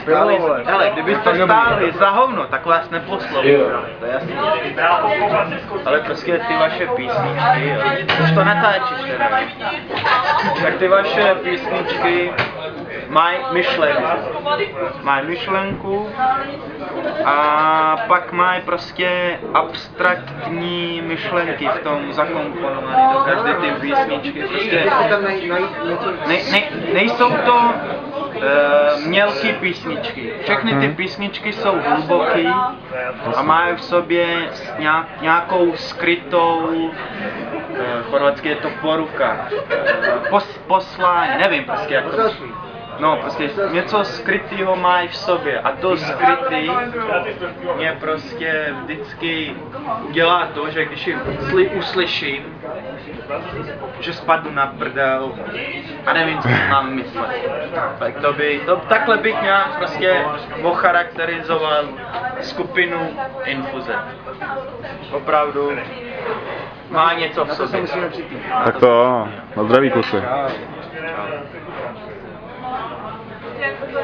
stáli, hele, kdybyste stáli za hovno, tak vás neposlouchali, to je jasný. Ale prostě ty vaše písničky, jo. Už to natáčíš teda. Tak ty vaše písničky mají myšlenku. Mají myšlenku a pak mají prostě abstraktní myšlenky v tom zakomponované do každé ty písničky. Prostě nejsou to mělké písničky. Všechny ty písničky jsou hluboké a mají v sobě nějakou skrytou, chorvatsky je to poruka, poslání, nevím prostě jak to. No, prostě něco skrytého mají v sobě a to skrytý mě prostě vždycky dělá to, že když jim uslyším, že spadnu na prdel a nevím, co mám myslet. Tak takhle bych nějak prostě ocharakterizoval skupinu Infuze. Opravdu má něco v sobě. Tak to, na zdraví kluci. Jak to